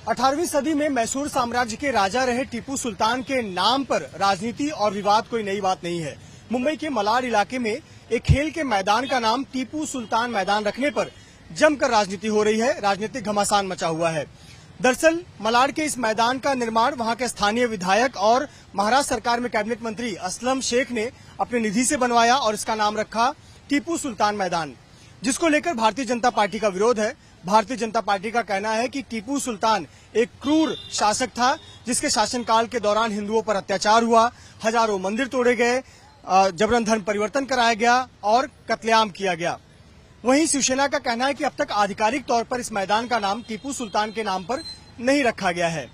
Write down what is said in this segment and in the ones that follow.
18वीं सदी में मैसूर साम्राज्य के राजा रहे टीपू सुल्तान के नाम पर राजनीति और विवाद कोई नई बात नहीं है। मुंबई के मलाड इलाके में एक खेल के मैदान का नाम टीपू सुल्तान मैदान रखने पर जमकर राजनीति हो रही है। राजनीतिक घमासान मचा हुआ है। दरअसल मलाड के इस मैदान का निर्माण वहां के स्थानीय विधायक और महाराष्ट्र सरकार में कैबिनेट मंत्री असलम शेख ने अपने निधि से बनवाया और इसका नाम रखा टीपू सुल्तान मैदान, जिसको लेकर भारतीय जनता पार्टी का विरोध है। भारतीय जनता पार्टी का कहना है कि टीपू सुल्तान एक क्रूर शासक था, जिसके शासनकाल के दौरान हिंदुओं पर अत्याचार हुआ, हजारों मंदिर तोड़े गए, जबरन धर्म परिवर्तन कराया गया और कत्लेआम किया गया। वहीं शिवसेना का कहना है कि अब तक आधिकारिक तौर पर इस मैदान का नाम टीपू सुल्तान के नाम पर नहीं रखा गया है।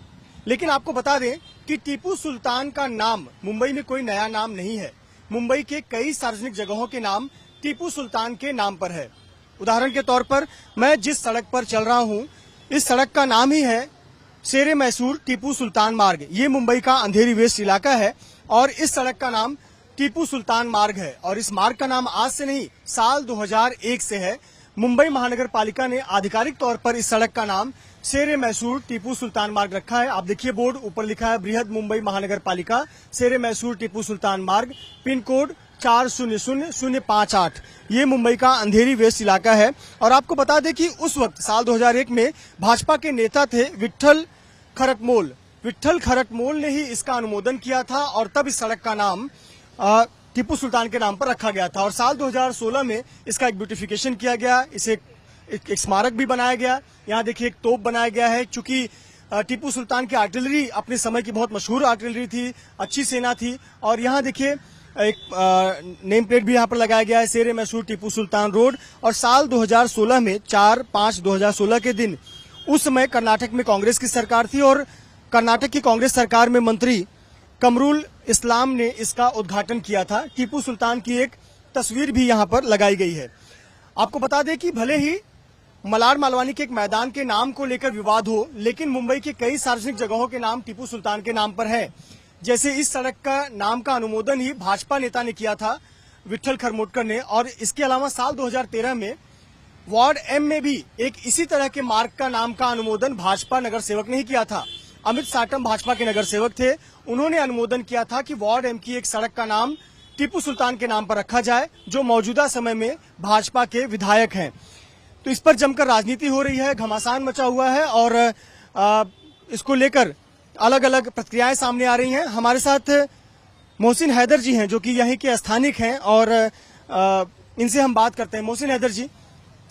लेकिन आपको बता दें कि टीपू सुल्तान का नाम मुंबई में कोई नया नाम नहीं है। मुंबई के कई सार्वजनिक जगहों के नाम टीपू सुल्तान के नाम पर है। उदाहरण के तौर पर मैं जिस सड़क पर चल रहा हूं, इस सड़क का नाम ही है शेरे मैसूर टीपू सुल्तान मार्ग। ये मुंबई का अंधेरी वेस्ट इलाका है और इस सड़क का नाम टीपू सुल्तान मार्ग है। और इस मार्ग का नाम आज से नहीं, साल 2001 से है। मुंबई महानगर पालिका ने आधिकारिक तौर पर इस सड़क का नाम शेरे मैसूर टीपू सुल्तान मार्ग रखा है। आप देखिए बोर्ड ऊपर लिखा है बृहद मुंबई महानगर पालिका शेरे मैसूर टीपू सुल्तान मार्ग, पिन कोड 400058। ये मुंबई का अंधेरी वेस्ट इलाका है। और आपको बता दें कि उस वक्त साल 2001 में भाजपा के नेता थे विट्ठल खरटमोल। विट्ठल खरटमोल ने ही इसका अनुमोदन किया था और तब इस सड़क का नाम टीपू सुल्तान के नाम पर रखा गया था। और साल 2016 में इसका एक ब्यूटिफिकेशन किया गया, इसे एक स्मारक भी बनाया गया। यहाँ देखिए एक तोप बनाया गया है, चूंकि टीपू सुल्तान की आर्टिलरी अपने समय की बहुत मशहूर आर्टिलरी थी, अच्छी सेना थी। और यहाँ देखिए एक नेम प्लेट भी यहाँ पर लगाया गया है, शेरे मैसूर टीपू सुल्तान रोड। और साल 2016 में 4/5/2016 के दिन, उस समय कर्नाटक में कांग्रेस की सरकार थी और कर्नाटक की कांग्रेस सरकार में मंत्री कमरुल इस्लाम ने इसका उद्घाटन किया था। टीपू सुल्तान की एक तस्वीर भी यहाँ पर लगाई गई है। आपको बता दें कि भले ही मलाड मालवानी के एक मैदान के नाम को लेकर विवाद हो, लेकिन मुंबई के कई सार्वजनिक जगहों के नाम टीपू सुल्तान के नाम पर है। जैसे इस सड़क का नाम का अनुमोदन ही भाजपा नेता ने किया था, विट्ठल खरमोटकर ने। और इसके अलावा साल 2013 में वार्ड एम में भी एक इसी तरह के मार्ग का नाम का अनुमोदन भाजपा नगर सेवक ने ही किया था। अमित साटम भाजपा के नगर सेवक थे, उन्होंने अनुमोदन किया था कि वार्ड एम की एक सड़क का नाम टीपू सुल्तान के नाम पर रखा जाए, जो मौजूदा समय में भाजपा के विधायक हैं। तो इस पर जमकर राजनीति हो रही है, घमासान मचा हुआ है और इसको लेकर अलग अलग प्रतिक्रियाएं सामने आ रही हैं। हमारे साथ मोहसिन हैदर जी हैं, जो कि यहीं के स्थानिक हैं और इनसे हम बात करते हैं। मोहसिन हैदर जी,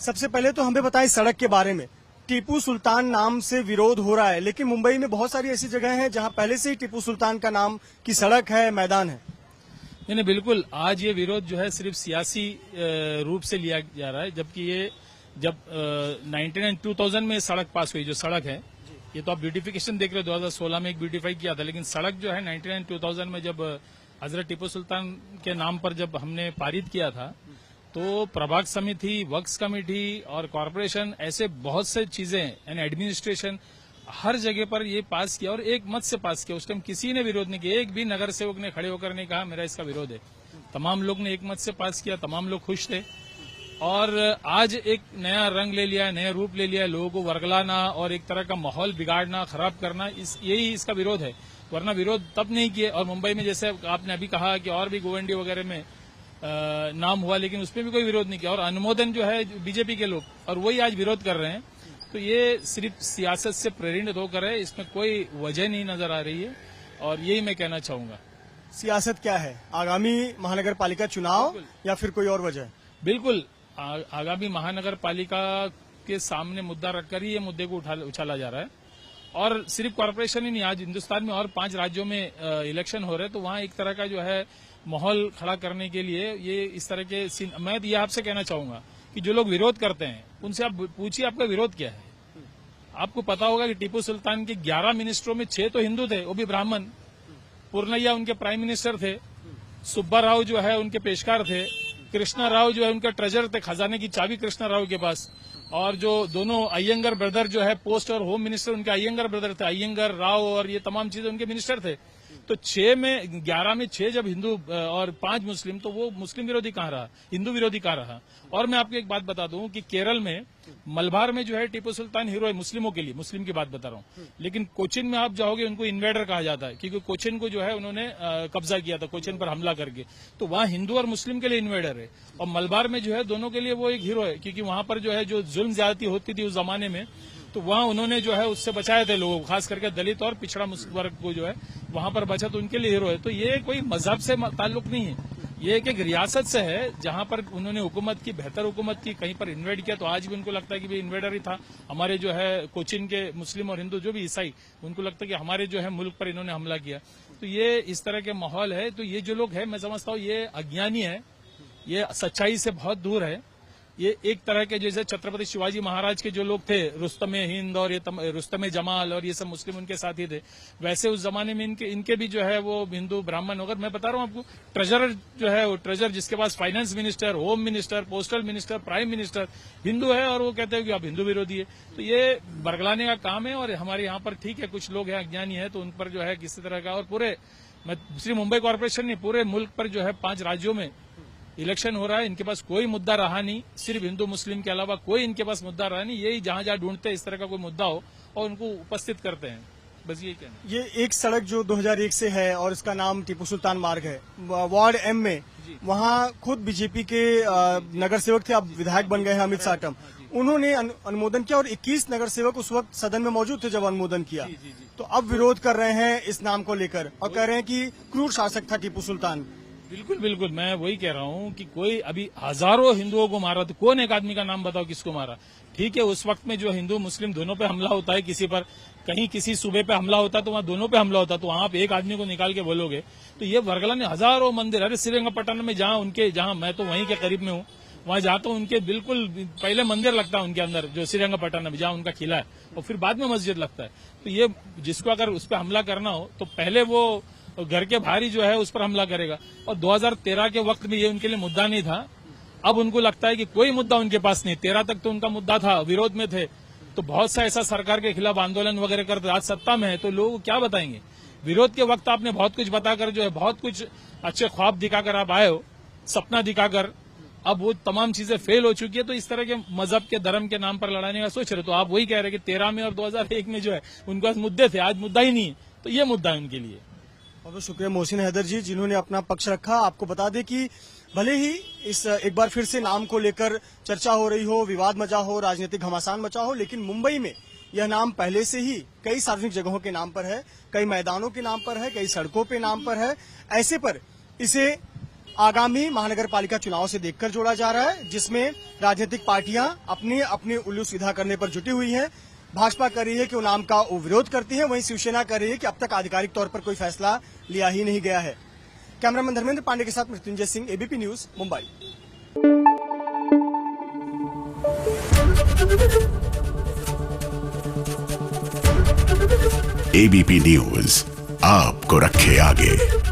सबसे पहले तो हमें बताएं सड़क के बारे में। टीपू सुल्तान नाम से विरोध हो रहा है, लेकिन मुंबई में बहुत सारी ऐसी जगह हैं जहां पहले से ही टीपू सुल्तान का नाम की सड़क है, मैदान है। नहीं, बिल्कुल। आज ये विरोध जो है सिर्फ सियासी रूप से लिया जा रहा है, जबकि ये जब 2000 में सड़क पास हुई, जो सड़क है, ये तो आप ब्यूटिफिकेशन देख रहे हो, 2016 में एक ब्यूटिफाई किया था, लेकिन सड़क जो है 2000 में जब हजरत टीपू सुल्तान के नाम पर जब हमने पारित किया था, तो प्रभाग समिति, वक्फ कमेटी और कॉरपोरेशन, ऐसे बहुत से चीजें यानी एडमिनिस्ट्रेशन, हर जगह पर ये पास किया और एक मत से पास किया। उस टाइम किसी ने विरोध नहीं किया, एक भी नगर सेवक ने खड़े होकर नहीं कहा मेरा इसका विरोध है। तमाम लोग ने एक मत से पास किया, तमाम लोग खुश थे। और आज एक नया रंग ले लिया, नया रूप ले लिया, लोगों को वर्गलाना और एक तरह का माहौल बिगाड़ना, खराब करना, यही इसका विरोध है। वरना विरोध तब नहीं किए। और मुंबई में जैसे आपने अभी कहा कि और भी गोवंडी वगैरह में नाम हुआ, लेकिन उसमें भी कोई विरोध नहीं किया। और अनुमोदन जो है बीजेपी के लोग, और वही आज विरोध कर रहे हैं। तो ये सिर्फ सियासत से प्रेरित होकर है, इसमें कोई वजह नहीं नजर आ रही है। और यही मैं कहना चाहूंगा। सियासत क्या है? आगामी महानगर पालिका चुनाव या फिर कोई और वजह? बिल्कुल, आगामी महानगर पालिका के सामने मुद्दा रखकर ही ये मुद्दे को उछाला जा रहा है। और सिर्फ कॉरपोरेशन ही नहीं, आज हिंदुस्तान में और 5 राज्यों में इलेक्शन हो रहे हैं, तो वहां एक तरह का जो है माहौल खड़ा करने के लिए ये इस तरह के मैं ये आपसे कहना चाहूंगा कि जो लोग विरोध करते हैं उनसे आप पूछिए आपका विरोध क्या है। आपको पता होगा कि टीपू सुल्तान के 11 मिनिस्टरों में 6 तो हिंदू थे, वो भी ब्राह्मण। पूर्णैया उनके प्राइम मिनिस्टर थे, सुब्बा राव जो है उनके पेशकार थे, कृष्णा राव जो है उनका ट्रेजर थे, खजाने की चाबी कृष्णा राव के पास। और जो दोनों अय्यंगर ब्रदर जो है पोस्ट और होम मिनिस्टर, उनके अय्यंगर ब्रदर थे, अय्यंगर राव, और ये तमाम चीजें उनके मिनिस्टर थे। तो 11 में 6 जब हिंदू और 5 मुस्लिम, तो वो मुस्लिम विरोधी कहाँ रहा, हिंदू विरोधी कहाँ रहा। और मैं आपको एक बात बता दूं कि केरल में मलबार में जो है टीपू सुल्तान हीरो है मुस्लिमों के लिए, मुस्लिम की बात बता रहा हूं। लेकिन कोचिन में आप जाओगे उनको इन्वेडर कहा जाता है, क्योंकि कोचिन को जो है उन्होंने कब्जा किया था, कोचिन पर हमला करके। तो वहां हिंदू और मुस्लिम के लिए इन्वेडर है, और मलबार में जो है दोनों के लिए वो एक हीरो है, क्योंकि वहां पर जो है जो जुल्म ज्यादती होती थी उस जमाने में, तो वहां उन्होंने जो है उससे बचाए थे लोगों को, खास करके दलित और पिछड़ा वर्ग को जो है वहां पर बचा, तो उनके लिए हीरो है। तो ये कोई मजहब से ताल्लुक नहीं है, ये एक रियासत से है जहां पर उन्होंने हुकूमत की, बेहतर हुकूमत की, कहीं पर इन्वेड किया। तो आज भी उनको लगता है कि भाई इन्वेडर ही था। हमारे जो है कोचिन के मुस्लिम और हिंदू जो भी ईसाई, उनको लगता है कि हमारे जो है मुल्क पर इन्होंने हमला किया। तो ये इस तरह के माहौल है। तो ये जो लोग हैं, मैं समझता हूँ ये अज्ञानी है, ये सच्चाई से बहुत दूर है। ये एक तरह के जैसे छत्रपति शिवाजी महाराज के जो लोग थे, रुस्तम हिंद और ये रुस्तम जमाल और ये सब मुस्लिम उनके साथी थे, वैसे उस जमाने में इनके भी जो है वो हिंदू ब्राह्मण वगैरह। मैं बता रहा हूँ आपको, ट्रेजरर जो है वो ट्रेजर जिसके पास finance minister, home minister, postal minister, prime minister Hindu है, और वो कहते हैं कि आप हिंदू विरोधी है। तो ये बरगलाने का काम है। और हमारे यहाँ पर ठीक है कुछ लोग हैं अज्ञानी है, तो उन पर जो है किसी तरह का, और पूरे सिर्फ मुंबई कॉर्पोरेशन नहीं, पूरे मुल्क पर जो है 5 राज्यों में इलेक्शन हो रहा है, इनके पास कोई मुद्दा रहा नहीं, सिर्फ हिंदू मुस्लिम के अलावा कोई इनके पास मुद्दा रहा नहीं। यही जहां जहां ढूंढते हैं इस तरह का कोई मुद्दा हो और उनको उपस्थित करते हैं, बस यही कहना। ये एक सड़क जो 2001 से है और इसका नाम टीपू सुल्तान मार्ग है, वार्ड एम में, वहाँ खुद बीजेपी के नगर सेवक थे, अब विधायक बन गए हैं अमित साटम, उन्होंने अनुमोदन किया और 21 नगर सेवक उस वक्त सदन में मौजूद थे जब अनुमोदन किया। तो अब विरोध कर रहे हैं इस नाम को लेकर और कह रहे हैं कि क्रूर शासक था टीपू सुल्तान। बिल्कुल बिल्कुल, मैं वही कह रहा हूँ कि कोई अभी हजारों हिंदुओं को मारा, तो कौन एक आदमी का नाम बताओ किसको मारा। ठीक है, उस वक्त में जो हिंदू मुस्लिम दोनों पे हमला होता है, किसी पर कहीं किसी सूबे पे हमला होता है तो वहाँ दोनों पे हमला होता है, तो वहाँ आप एक आदमी को निकाल के बोलोगे। तो ये वर्गला ने हजारों मंदिर, अरे श्रीरंगपट्टनम में जहाँ मैं तो वहीं के करीब में हूँ, वहाँ जाता हूँ, उनके बिल्कुल पहले मंदिर लगता है उनके अंदर, जो श्रीरंगपट्टनम में जहाँ उनका किला है, और फिर बाद में मस्जिद लगता है। तो ये जिसको अगर उस पर हमला करना हो तो पहले वो घर के बाहर ही जो है उस पर हमला करेगा। और 2013 के वक्त में ये उनके लिए मुद्दा नहीं था, अब उनको लगता है कि कोई मुद्दा उनके पास नहीं। 13 तक तो उनका मुद्दा था, विरोध में थे, तो बहुत सा ऐसा सरकार के खिलाफ आंदोलन वगैरह करते, आज सत्ता में है तो लोग क्या बताएंगे। विरोध के वक्त आपने बहुत कुछ बताकर जो है, बहुत कुछ अच्छे ख्वाब दिखाकर आप आए हो, सपना दिखाकर, अब वो तमाम चीजें फेल हो चुकी है। तो इस तरह के मजहब के धर्म के नाम पर लड़ाने का सोच रहे। तो आप वही कह रहे कि 13 में और 2001 में जो है उनके पास मुद्दे थे, आज मुद्दा ही नहीं है, तो ये मुद्दा है उनके लिए। बहुत शुक्रिया मोहसिन हैदर जी, जिन्होंने अपना पक्ष रखा। आपको बता दें कि भले ही इस एक बार फिर से नाम को लेकर चर्चा हो रही हो, विवाद मचा हो, राजनीतिक घमासान मचा हो, लेकिन मुंबई में यह नाम पहले से ही कई सार्वजनिक जगहों के नाम पर है, कई मैदानों के नाम पर है, कई सड़कों पे नाम पर है। ऐसे पर इसे आगामी महानगर पालिका चुनाव से देखकर जोड़ा जा रहा है, जिसमें राजनीतिक पार्टियां अपने अपने उल्लू सीधा करने पर जुटी हुई हैं। भाजपा कर रही है कि वो नाम का विरोध करती है, वहीं शिवसेना कर रही है कि अब तक आधिकारिक तौर पर कोई फैसला लिया ही नहीं गया है। कैमरामैन धर्मेंद्र पांडे के साथ Mrityunjay Singh, ABP news, Mumbai. ABP news आपको रखे आगे।